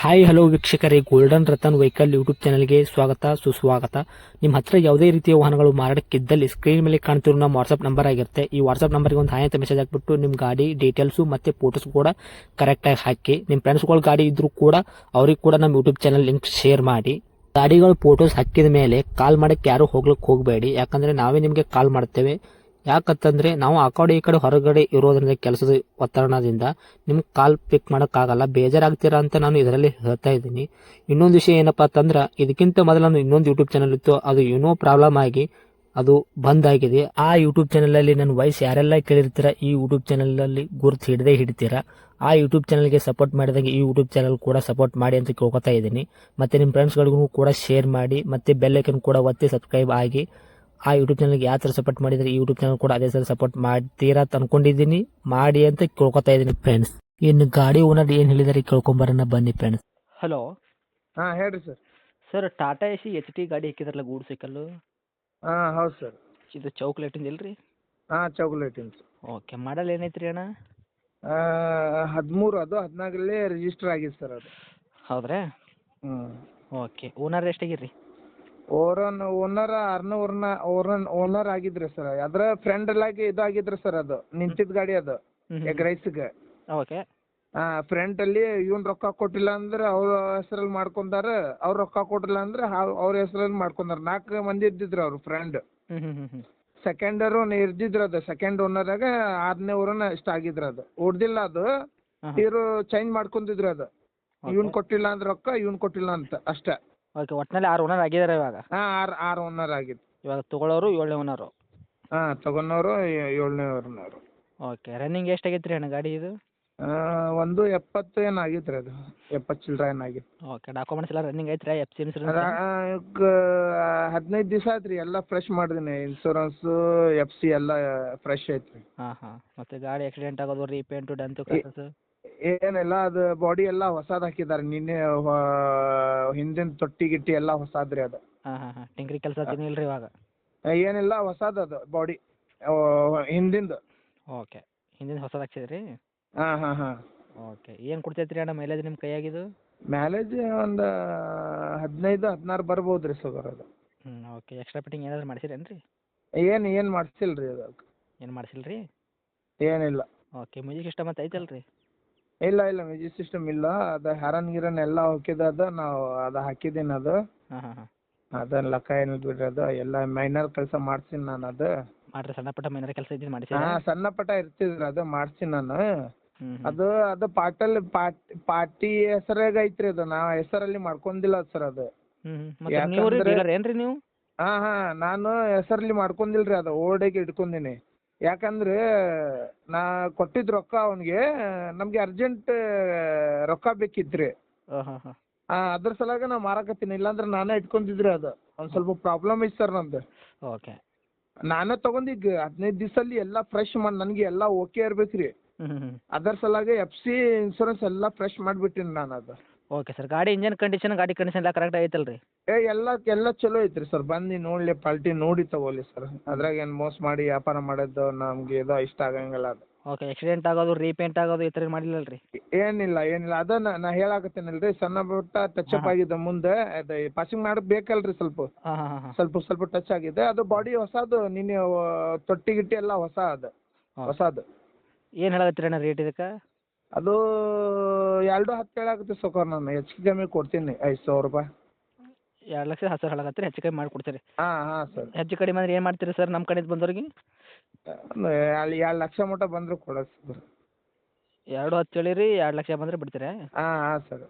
Hi hello ವೀಕ್ಷಕರೇ, golden Ratan vehicle YouTube ಚಾನಲ್ಗೆ ಸ್ವಾಗತ ಸುಸ್ವಾಗತ. ನಿಮ್ಮ ಹತ್ರ ಯಾವುದೇ ರೀತಿಯ ವಾಹನಗಳು ಮಾರಾಟಕ್ಕಿದ್ದಲ್ಲಿ ಸ್ಕ್ರೀನ್ ಮೇಲೆ ಕಾಣ್ತಿರೋ ನಮ್ಮ ವಾಟ್ಸ್ಆಪ್ ನಂಬರ್ ಆಗಿರುತ್ತೆ. ಈ ವಾಟ್ಸ್ಆಪ್ ನಂಬರ್ಗೆ ಒಂದು ಹಾಯ್ ಅಂತ ಮೆಸೇಜ್ ಹಾಕ್ಬಿಟ್ಟು ನಿಮ್ಮ ಗಾಡಿ ಡೀಟೇಲ್ಸು ಮತ್ತೆ ಫೋಟೋಸ್ ಕೂಡ ಕರೆಕ್ಟಾಗಿ ಹಾಕಿ. ನಿಮ್ಮ ಫ್ರೆಂಡ್ಸ್ಗಳ ಗಾಡಿ ಇದ್ರೂ ಕೂಡ ಅವ್ರಿಗೆ ಕೂಡ ನಮ್ಮ ಯೂಟ್ಯೂಬ್ ಚಾನಲ್ ಲಿಂಕ್ ಶೇರ್ ಮಾಡಿ. ಗಾಡಿಗಳು ಫೋಟೋಸ್ ಹಾಕಿದ ಮೇಲೆ ಕಾಲ್ ಮಾಡಕ್ಕೆ ಯಾರು ಹೋಗ್ಲಿಕ್ಕೆ ಹೋಗಬೇಡಿ, ಯಾಕಂದ್ರೆ ನಾವೇ ನಿಮಗೆ ಕಾಲ್ ಮಾಡ್ತೇವೆ. ಯಾಕಂತಂದ್ರೆ ನಾವು ಆ ಕಡೆ ಈ ಕಡೆ ಹೊರಗಡೆ ಇರೋದ್ರಿಂದ ಕೆಲಸದ ಒತ್ತಡದಿಂದ ನಿಮ್ಗೆ ಕಾಲ್ ಪಿಕ್ ಮಾಡೋಕ್ಕಾಗಲ್ಲ, ಬೇಜಾರಾಗ್ತೀರಾ ಅಂತ ನಾನು ಇದರಲ್ಲಿ ಹೇಳ್ತಾ ಇದ್ದೀನಿ. ಇನ್ನೊಂದು ವಿಷಯ ಏನಪ್ಪಾ ಅಂತಂದ್ರೆ, ಇದಕ್ಕಿಂತ ಮೊದಲು ನಾನು ಇನ್ನೊಂದು ಯೂಟ್ಯೂಬ್ ಚಾನಲ್ ಇತ್ತು, ಅದು ಏನೋ ಪ್ರಾಬ್ಲಮ್ ಆಗಿ ಅದು ಬಂದ್ ಆಗಿದೆ. ಆ ಯೂಟ್ಯೂಬ್ ಚಾನಲ್ ಅಲ್ಲಿ ನನ್ನ ವಾಯ್ಸ್ ಯಾರೆಲ್ಲ ಕೇಳಿರ್ತೀರಾ, ಈ ಯೂಟ್ಯೂಬ್ ಚಾನಲ್ ಅಲ್ಲಿ ಗುರುತು ಹಿಡದೇ ಹಿಡಿತೀರಾ. ಆ ಯೂಟ್ಯೂಬ್ ಚಾನಲ್ಗೆ ಸಪೋರ್ಟ್ ಮಾಡಿದಾಗ ಈ ಯೂಟ್ಯೂಬ್ ಚಾನಲ್ ಕೂಡ ಸಪೋರ್ಟ್ ಮಾಡಿ ಅಂತ ಕೇಳ್ಕೊತಾ ಇದ್ದೀನಿ. ಮತ್ತೆ ನಿಮ್ಮ ಫ್ರೆಂಡ್ಸ್ಗಳಿಗೂ ಕೂಡ ಶೇರ್ ಮಾಡಿ, ಮತ್ತೆ ಬೆಲ್ ಐಕನ್ ಕೂಡ ಒತ್ತಿ ಸಬ್ಸ್ಕ್ರೈಬ್ ಆಗಿ. ಆ ಯೂಟ್ಯೂಬ್ ಚಾನಲ್ಗೆ ಯಾವ ಥರ ಸಪೋರ್ಟ್ ಮಾಡಿದರೆ ಈ ಯೂಟ್ಯೂಬ್ ಚಾನಲ್ ಕೂಡ ಅದೇ ಥರ ಸಪೋರ್ಟ್ ಮಾಡ್ತೀರಾ ಅಂತ ಅನ್ಕೊಂಡಿದ್ದೀನಿ. ಮಾಡಿ ಅಂತ ಕೇಳ್ಕೊತಾ ಇದ್ದೀನಿ ಫ್ರೆಂಡ್ಸ್. ಇನ್ನು ಗಾಡಿ ಓನರ್ ಏನು ಹೇಳಿದಾರೆ ಕೇಳ್ಕೊಂಬರೋಣ ಬನ್ನಿ ಫ್ರೆಂಡ್ಸ್. ಹಲೋ ಹಾಂ ಹೇಳ್ರಿ sir. Sir, Tata AC H T ಗಾಡಿ ಹಾಕಿದ್ರಲ್ಲ ಗೂಡ್ ಸೈಕಲ್ಲು, ಹಾಂ ಹೌದು ಸರ್. ಇದು ಚೌಕ್ಲೇಟಿಂದ ಇಲ್ರಿ? ಹಾಂ ಚಾಕ್ಲೇಟಿನ ಸರ್. ಓಕೆ, ಮಾಡಲ್ ಏನೈತ್ರಿ ಅಣ್ಣ? 13 ಅದು 14 ರಿಜಿಸ್ಟರ್ ಆಗಿದೆ ಸರ್ ಅದು. ಹೌದ್ರಾ? ಹ್ಞೂ. ಓಕೆ, ಓನರ್ ಎಷ್ಟಾಗಿರ್ರಿ? ಓನರ್ ಆಗಿದ್ರಿ ಸರ್. ಅದ್ರ ಫ್ರೆಂಡ್ ಎಲ್ಲಾಗಿ ಇದು ಆಗಿದ್ರಿ ಸರ್. ಅದು ನಿಂತಿದ್ದ ಗಾಡಿ ಅದು ಎಗ್ರೈಸ್ಗೆ. ಓಕೆ. ಫ್ರಂಟ್ ಅಲ್ಲಿ ಇವ್ನು ರೊಕ್ಕ ಕೊಟ್ಟಿಲ್ಲ ಅಂದ್ರೆ ಅವ್ರ ಹೆಸರಲ್ಲಿ ಮಾಡ್ಕೊಂಡಾರ, ಅವ್ರು ರೊಕ್ಕ ಕೊಟ್ಟಿಲ್ಲ ಅಂದ್ರೆ ಅವ್ರ ಹೆಸರಲ್ಲಿ ಮಾಡ್ಕೊಂಡಾರ. 4 ಮಂದಿ ಇದ್ದಿದ್ರು ಅವ್ರ ಫ್ರೆಂಡ್. ಸೆಕೆಂಡರು ಇರ್ದಿದ್ರು ಅದು. ಸೆಕೆಂಡ್ ಓನರಾಗ 6ನೇ ಓನರ್ ಇಷ್ಟ ಆಗಿದ್ರು. ಅದು ಉಡ್ದಿಲ್ಲ ಅದು. ಇವರು ಚೇಂಜ್ ಮಾಡ್ಕೊಂಡಿದ್ರು ಅದು. ಇವ್ನು ಕೊಟ್ಟಿಲ್ಲ ಅಂದ್ರೆ ರೊಕ್ಕ, ಇವ್ನು ಕೊಟ್ಟಿಲ್ಲ ಅಂತ ಅಷ್ಟೇ. ಓಕೆ, ಒಟ್ಟಿನಲ್ಲಿ 6 ಓನರ್ ಆಗಿದ್ದಾರೆ ಇವಾಗ. ಹಾಂ, 6 ಓನರ್ ಆಗಿತ್ತು. ಇವಾಗ ತಗೊಳ್ಳೋರು 7ನೇ ಓನರು. ಹಾಂ, ತಗೊಂಡವರು 7ನೇ ಓನರು. ಓಕೆ, ರನ್ನಿಂಗ್ ಎಷ್ಟಾಗೈತೆ ರೀ ಅಣ್ಣ ಗಾಡಿ ಇದು? 70 ಏನು ಆಗಿತ್ತು ರೀ ಅದು. 70 ಚಿಲ್ಲರೆ ಏನಾಗಿತ್ತು. ಓಕೆ, ಡಾಕ್ಯುಮೆಂಟ್ಸ್ ಎಲ್ಲ ರನ್ನಿಂಗ್ ಐತ್ರಿ? F C insurance? 15 ದಿವಸ ಆಯ್ತು ರೀ. ಎಲ್ಲ ಫ್ರೆಶ್ ಮಾಡಿದೀನಿ. ಇನ್ಶೂರೆನ್ಸು ಎಫ್ ಸಿ ಎಲ್ಲ ಫ್ರೆಶ್ ಐತೆ ರೀ. ಹಾಂ. ಮತ್ತು ಗಾಡಿ ಆಕ್ಸಿಡೆಂಟ್ ಆಗೋದು, ರೀಪೇಂಟು, ಡೆಂತು, ಕ್ರಾಸಸ್? ಏನಿಲ್ಲ, ಅದು ಬಾಡಿ ಎಲ್ಲ ಹೊಸದು ಹಾಕಿದ್ದಾರೆ. ನಿನ್ನೆ ಹಿಂದಿನ ತೊಟ್ಟಿ ಗಿಟ್ಟಿ ಎಲ್ಲ ಹೊಸದ್ರಿ ಅದು. ಹಾಂ. ಟಿಂಕ್ರಿ ಕೆಲಸ ಏನಿಲ್ಲ ರೀ ಇವಾಗ? ಏನಿಲ್ಲ, ಹೊಸದು ಅದು ಬಾಡಿ ಹಿಂದಿಂದು. ಓಕೆ, ಹಿಂದಿನ ಹೊಸದು ಹಾಕ್ಸಿದ್ರಿ? ಹಾಂ. ಓಕೆ, ಏನು ಕೊಡ್ತೈತೆ ರೀ ಅಣ್ಣ ಮೈಲೇಜ್ ನಿಮ್ಮ ಕೈಯಾಗಿದು? ಮ್ಯಾಲೇಜ್ ಒಂದು 15-16 ಬರ್ಬೋದು ರೀ ಸುಗರ್ ಅದು. ಓಕೆ, ಎಕ್ಸ್ಟ್ರಾ ಫಿಟ್ಟಿಂಗ್ ಏನಾದ್ರು ಮಾಡಿಸಿರೇನು ರೀ? ಏನು ಮಾಡಿಸಿಲ್ಲ ರೀ ಅದಕ್ಕೆ. ಏನು ಮಾಡಿಸಿಲ್ಲ ರೀ? ಏನಿಲ್ಲ. ಓಕೆ, ಮ್ಯೂಸಿಕ್ ಸಿಸ್ಟಮ್ ಅಂತ ಐತಲ್ಲ ರೀ? ಇಲ್ಲ, ಮ್ಯೂಸಿಕ್ ಸಿಸ್ಟಮ್ ಇಲ್ಲ. ಅದು ಹ್ಯಾರನ್ ಗಿರನ್ ಎಲ್ಲ ಹೋಗಿದ ಅದು. ನಾವು ಅದು ಹಾಕಿದ್ದೀನಿ ಅದು. ಹಾಂ. ಅದನ್ನ ಲೆಕ್ಕ ಏನಿಲ್ಲ ಬಿಡ್ರಿ. ಅದು ಎಲ್ಲ ಮೈನರ್ ಕೆಲಸ ಮಾಡ್ತೀನಿ ನಾನು. ಅದು ಮಾಡ್ರಿ, ಸಣ್ಣ ಪುಟ್ಟ ಮೈನರ್ ಕೆಲಸ ಇದ್ದು ಮಾಡಿಸಿ? ಹಾಂ, ಸಣ್ಣ ಪಟ್ಟ ಇರ್ತಿದ್ರಿ, ಅದು ಮಾಡ್ತೀನಿ ನಾನು. ಅದು ಪಾರ್ಟಿ ಹೆಸರಾಗ ಐತ್ರಿ ಅದು. ನಾ ಹೆಸರಲ್ಲಿ ಮಾಡ್ಕೊಂಡಿಲ್ಲ ಸರ್ ಅದು. ಏನ್ರಿ ನೀವು? ಹಾಂ, ನಾನು ಹೆಸರಲ್ಲಿ ಮಾಡ್ಕೊಂಡಿಲ್ರಿ. ಅದು ಓಲ್ಡಾಗಿ ಇಟ್ಕೊಂಡಿನಿ. ಯಾಕಂದ್ರೆ ನಾ ಕೊಟ್ಟಿದ್ದು ರೊಕ್ಕ ಅವನಿಗೆ, ನಮಗೆ ಅರ್ಜೆಂಟ್ ರೊಕ್ಕ ಬೇಕಿತ್ರಿ. ಹಾಂ. ಅದ್ರ ಸಲಾಗ ನಾ ಮಾರಾಕತ್ತೀನಿ. ಇಲ್ಲಾಂದ್ರೆ ನಾನೇ ಇಟ್ಕೊಂಡಿದ್ರಿ. ಅದು ಒಂದು ಸ್ವಲ್ಪ ಪ್ರಾಬ್ಲಮ್ ಐತೆ ಸರ್ ನಂದು. ಓಕೆ. ನಾನೇ ತಗೊಂಡಿದ್ದು 15 ದಿವಸಲ್ಲಿ ಎಲ್ಲ ಫ್ರೆಶ್ ಮಾಡಿ, ನನಗೆ ಎಲ್ಲ ಓಕೆ ಇರ್ಬೇಕ್ರಿ. ಅದರ ಸಲಾಗ ಎಫ್ ಸಿ ಇನ್ಶೂರೆನ್ಸ್ ಎಲ್ಲ ಫ್ರೆಶ್ ಮಾಡಿಬಿಟ್ಟಿನಿ ನಾನು ಅದು. ಓಕೆ ಸರ್, ಗಾಡಿ ಇಂಜನ್ ಕಂಡೀಷನ್, ಗಾಡಿ ಕಂಡೀಷನ್ ಎಲ್ಲ ಕರೆಕ್ಟ್ ಐತಲ್ಲ ರೀ? ಎಲ್ಲ ಚಲೋ ಐತ್ರಿ ಸರ್. ಬಂದು ನೋಡಲಿ, ಪಾಲ್ಟಿ ನೋಡಿ ತಗೊಳ್ಳಿ ಸರ್. ಅದ್ರಾಗ ಏನು ಮೋಸ ಮಾಡಿ ವ್ಯಾಪಾರ ಮಾಡೋದು ನಮ್ಗೆ ಇದು ಇಷ್ಟ ಆಗಂಗಿಲ್ಲ ಅದು. ಓಕೆ, ಆಕ್ಸಿಡೆಂಟ್ ಆಗೋದು, ರೀಪೇಂಟ್ ಆಗೋದು ಈ ಥರ ಮಾಡಿಲ್ಲ ರೀ? ಏನಿಲ್ಲ. ಅದನ್ನ ನಾ ಹೇಳಾಕತ್ತೀನಲ್ರಿ, ಸಣ್ಣ ಪುಟ್ಟ ಟಚ್ ಅಪ್ ಆಗಿದೆ ಮುಂದೆ. ಅದು ಪಾಸಿಂಗ್ ಮಾಡಕ್ ಬೇಕಲ್ರಿ ಸ್ವಲ್ಪ. ಹಾಂ. ಸ್ವಲ್ಪ ಟಚ್ ಆಗಿದೆ. ಅದು ಬಾಡಿ ಹೊಸದು. ನಿನ್ನೆ ತೊಟ್ಟಿ ಗಿಟ್ಟಿ ಎಲ್ಲ ಹೊಸದು. ಏನು ಹೇಳಕತ್ತೀರಿ ಅಣ್ಣ ರೇಟ್ ಇದಕ್ಕೆ? ಅದು 2.10 ಹೇಳಾಕತ್ತಿ ಸೊಕರ್. ನಾನು ಹೆಚ್ಚು ಕಮ್ಮಿ ಕೊಡ್ತೀನಿ, 5,000 ರೂಪಾಯಿ. 2,10,000 ಹೇಳಕತ್ತೀರಿ, ಹೆಚ್ಚು ಕಮ್ಮಿ ಮಾಡಿ ಕೊಡ್ತೀರಿ? ಹಾಂ ಸರ್. ಹೆಚ್ಚು ಕಡಿಮೆ ಅಂದ್ರೆ ಏನು ಮಾಡ್ತೀರಿ ಸರ್ ನಮ್ಮ ಕಡೆಯಿಂದ ಬಂದವ್ರಿಗೆ? ಅಲ್ಲಿ 2 ಲಕ್ಷ ಮಟ್ಟ ಬಂದರೂ ಕೊಡೋದು ಸರ್. 2.10 ಹೇಳಿರಿ, 2 ಲಕ್ಷ ಬಂದರೆ ಬಿಡ್ತೀರಾ? ಹಾಂ ಸರ್.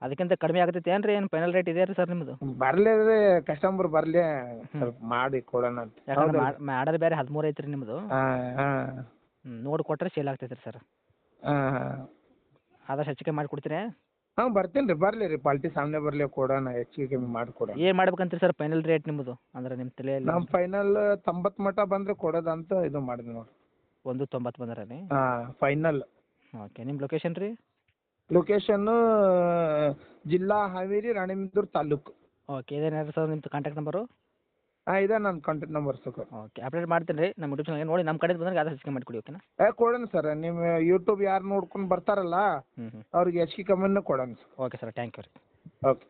ಅದಕ್ಕಿಂತ ಕಡಿಮೆ ಆಗ್ತೈತೆ ಏನು ರೀ? ಏನು ಫೈನಲ್ ರೇಟ್ ಇದೆ ರೀ ಸರ್ ನಿಮ್ಮದು? ಬರಲಿ ರೀ, ಕಸ್ಟಮರ್ ಬರಲಿ, ಸ್ವಲ್ಪ ಮಾಡಿ ಕೊಡೋಣ ಅಂತ. ಯಾಕಂದ್ರೆ ಮಾಡಲ್ ಬೇರೆ 13 ಐತ್ರಿ ನಿಮ್ಮದು. ಹಾಂ. ನೋಡಿ ಕೊಟ್ಟರೆ ಸೇಲ್ ಆಗ್ತೈತೆ ರೀ ಸರ್. ಹಾಂ. ಆದಷ್ಟು ಹೆಚ್ಚು ಕಮ್ಮಿ ಮಾಡಿ ಕೊಡ್ತೀರಾ? ಹಾಂ, ಬರ್ತೀನಿ ರೀ. ಬರಲಿ ರೀ, ಪಾಲ್ಟಿ ಸಾಮನೆ ಬರಲಿ, ಕೊಡೋಣ, ಹೆಚ್ಚಿಗೆ ಕಮ್ಮಿ ಮಾಡಿ ಕೊಡೋಣ. ಏನು ಮಾಡ್ಬೇಕಂತೀರಿ ಸರ್ ಫೈನಲ್ ರೇಟ್ ನಿಮ್ಮದು, ಅಂದ್ರೆ ನಿಮ್ಮ ತಲೆಯಲ್ಲಿ? ನಮ್ಮ ಫೈನಲ್ 90 ಮಟ್ಟ ಬಂದರೆ ಕೊಡೋದಂತ ಇದು ಮಾಡಿದ್ವಿ ನೋಡಿ. 1.90 ಬಂದ್ರೆ ರೀ? ಹಾಂ, ಫೈನಲ್. ಓಕೆ, ನಿಮ್ಮ ಲೊಕೇಶನ್ ರೀ? ಲೊಕೇಶನ್ನು ಜಿಲ್ಲಾ ಹಾವೇರಿ, ರಾಣೆಬೆನ್ನೂರು ತಾಲೂಕು. ಓಕೆ, ಇದೇನಾದ್ರು ಸರ್ ನಿಮ್ಮದು ಕಾಂಟ್ಯಾಕ್ಟ್ ನಂಬರು? ಹಾಂ ಇದೆ ನನ್ನ contact number sir. Okay update ಮಾಡ್ತೀನಿ ರೀ ನಮ್ಮ ಯೂಟ್ಯೂಬ್ ಚಾನಲ್ಗೆ ನೋಡಿ ನಮ್ಮ ಕಡೆ ಬಂದ್ರೆ ಯಾವ್ದು ಹೆಚ್ಚಿಗೆ ಮಾಡಿಕೊಡಿ ಓಕೆನಾ. ಕೊಡೋಣ ಸರ್, ನಿಮ್ಮ ಯೂಟ್ಯೂಬ್ ಯಾರು ನೋಡ್ಕೊಂಡು ಬರ್ತಾರಲ್ಲ ಹ್ಞೂ ಅವ್ರಿಗೆ ಹೆಚ್ಚಿಗೆ ಕಮ್ಮಿನೇ ಕೊಡೋಣ sir. Okay sir thank you ರೀ. ಓಕೆ.